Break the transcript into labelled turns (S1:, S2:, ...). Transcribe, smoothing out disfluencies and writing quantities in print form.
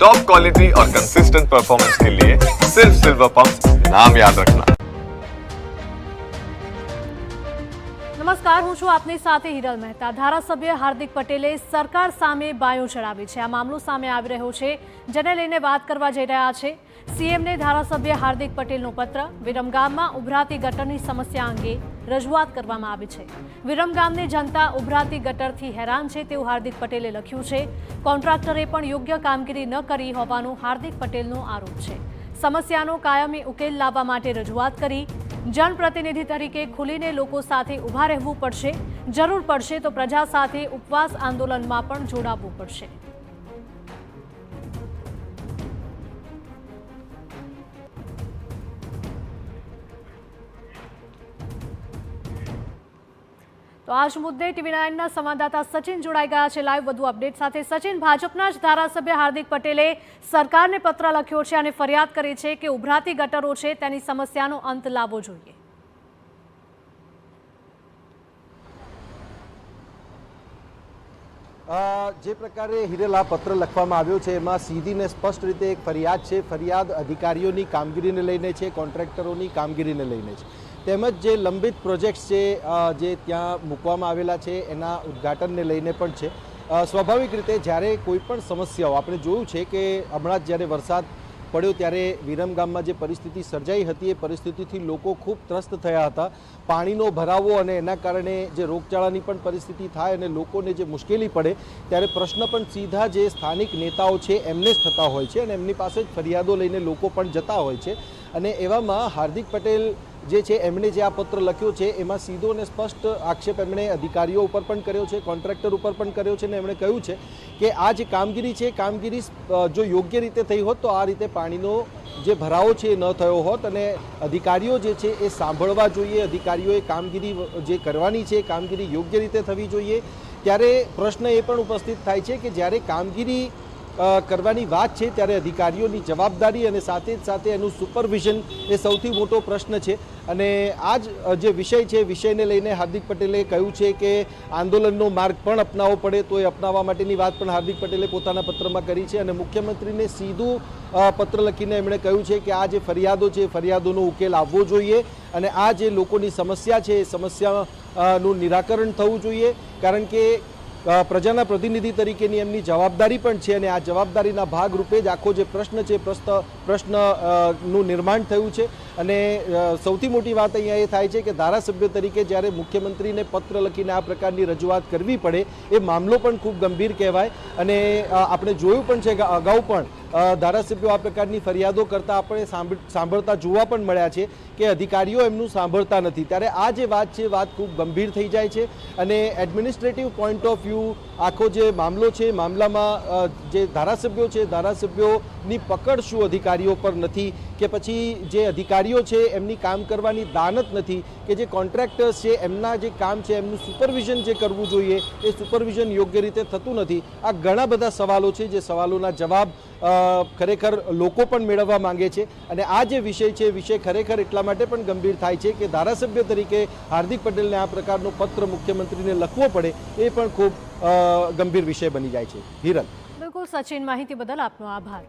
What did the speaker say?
S1: Top quality और consistent performance के लिए सिर्फ सिल्वर पंप नाम याद रखना।
S2: નમસ્કાર, હું છું આપની સાથે હિરલ મહેતા। ધારાસભ્ય હાર્દિક પટેલે સરકાર સામે બાયો ચડાવી છે। આ મામલો સામે આવી રહ્યો છે, જેને લઈને વાત કરવા જઈ રહ્યા છે સીએમને ધારાસભ્ય હાર્દિક પટેલનો પત્ર। વિરમગામમાં ઉભરાતી ગટરની સમસ્યા અંગે રજૂઆત કરવામાં આવી છે। વિરમગામની જનતા ઉભરાતી ગટરથી હેરાન છે તેવું હાર્દિક પટેલે લખ્યું છે। કોન્ટ્રાક્ટરે પણ યોગ્ય કામગીરી ન કરી હોવાનો હાર્દિક પટેલનો આરોપ છે। સમસ્યાનો કાયમી ઉકેલ લાવવા માટે રજૂઆત કરી। जनप्रतिनिधि तरीके खुलीने लोको साथे उभा रहेवू पड़शे। जरूर पड़शे तो प्रजा साथे उपवास आंदोलन में पण जोड़ावू पड़शे। तो आज मुद्दे टीवी9 संवाददाता सचिन जोड़ाई गया है लाइव वधु अपडेट साथे। सचिन, भाजपना ज धारासभ्य हार्दिक पटेले सरकारने पत्र लख्यो छे अने फरियाद करी छे के उभराती गटरो छे तेनी समस्यानो अंत लावવો જોઈએ।
S3: જે પ્રકારે હિરેલ આ પત્ર લખવામાં આવ્યો છે એમાં સીધી ને સ્પષ્ટ રીતે એક ફરિયાદ છે। ફરિયાદ અધિકારીઓની કામગીરીને લઈને છે, કોન્ટ્રાક્ટરોની કામગીરીને લઈને છે, તેમજ જે લંબિત પ્રોજેક્ટ્સ છે જે ત્યાં મૂકવામાં આવેલા છે એના ઉદ્ઘાટનને લઈને પણ છે। સ્વાભાવિક રીતે જ્યારે કોઈ પણ સમસ્યાઓ આપણે જોયું છે કે હમણાં જ જ્યારે વરસાદ પડ્યો ત્યારે વિરમગામમાં જે પરિસ્થિતિ સર્જાઈ હતી એ પરિસ્થિતિથી લોકો ખૂબ ત્રસ્ત થયા હતા। પાણીનો ભરાવો અને એના કારણે જે રોગચાળાની પણ પરિસ્થિતિ થાય અને લોકોને જે મુશ્કેલી પડે ત્યારે પ્રશ્ન પણ સીધા જે સ્થાનિક નેતાઓ છે એમને જ થતા હોય છે અને એમની પાસે જ ફરિયાદો લઈને લોકો પણ જતા હોય છે। અને એવામાં હાર્દિક પટેલ જે છે એમણે જે આ પત્ર લખ્યો છે એમાં સીધો અને સ્પષ્ટ આક્ષેપ એમણે અધિકારીઓ ઉપર પણ કર્યો છે, કોન્ટ્રાક્ટર ઉપર પણ કર્યો છે અને એમણે કહ્યું છે કે આ જે કામગીરી છે કામગીરી જો યોગ્ય રીતે થઈ હોત તો આ રીતે પાણીનો જે ભરાવો છે એ ન થયો હોત અને અધિકારીઓ જે છે એ સાંભળવા જોઈએ, અધિકારીઓએ કામગીરી જે કરવાની છે કામગીરી યોગ્ય રીતે થવી જોઈએ। ત્યારે પ્રશ્ન એ પણ ઉપસ્થિત થાય છે કે જ્યારે કામગીરી કરવાની વાત છે ત્યારે અધિકારીઓની જવાબદારી અને સાથે જ સાથે એનું સુપરવિઝન એ સૌથી મોટો પ્રશ્ન છે। અને આ જ જે વિષય છે વિષયને લઈને હાર્દિક પટેલે કહ્યું છે કે આંદોલનનો માર્ગ પણ અપનાવવો પડે તો એ અપનાવવા માટેની વાત પણ હાર્દિક પટેલે પોતાના પત્રમાં કરી છે। અને મુખ્યમંત્રીને સીધું પત્ર લખીને એમણે કહ્યું છે કે આ જે ફરિયાદો છે ફરિયાદોનો ઉકેલ આવવો જોઈએ અને આ જે લોકોની સમસ્યા છે એ સમસ્યાનું નિરાકરણ થવું જોઈએ, કારણ કે પ્રજાના પ્રતિનિધિ તરીકેની એમની જવાબદારી પણ છે અને આ જવાબદારીના ભાગરૂપે જ આખો જે પ્રશ્ન છે પ્રશ્નનું નિર્માણ થયું છે। અને સૌથી મોટી વાત અહીંયા એ થાય છે કે ધારાસભ્ય તરીકે જ્યારે મુખ્યમંત્રીને પત્ર લખીને આ પ્રકારની રજૂઆત કરવી પડે એ મામલો પણ ખૂબ ગંભીર કહેવાય। અને આપણે જોયું પણ છે કે અગાઉ પણ ધારાસભ્યો આ પ્રકારની ફરિયાદો કરતા આપણે સાંભળતા જોવા પણ મળ્યા છે કે અધિકારીઓ એમનું સાંભળતા નથી। ત્યારે આ જે વાત છે વાત ખૂબ ગંભીર થઈ જાય છે અને એડમિનિસ્ટ્રેટિવ પોઈન્ટ ઓફ વ્યૂ આખો જે મામલો છે મામલામાં જે ધારાસભ્યો છે ધારાસભ્યોની પકડ શું અધિકારીઓ પર નથી કે પછી જે અધિકારીઓ છે એમની કામ કરવાની દાનત નથી કે જે કોન્ટ્રાક્ટર્સ છે એમના જે કામ છે એમનું સુપરવિઝન જે કરવું જોઈએ એ સુપરવિઝન યોગ્ય રીતે થતું નથી। આ ઘણા બધા સવાલો છે જે સવાલોના જવાબ ખરેખર લોકો પણ મેળવવા માંગે છે। અને આ જે વિષય છે વિષય ખરેખર એટલા માટે પણ ગંભીર થાય છે કે ધારાસભ્ય તરીકે હાર્દિક પટેલને આ પ્રકારનો પત્ર મુખ્યમંત્રીને લખવો પડે એ પણ ખૂબ ગંભીર વિષય બની જાય છે। હિરલ,
S2: બિલકુલ સચિન, માહિતી બદલ આપનો આભાર।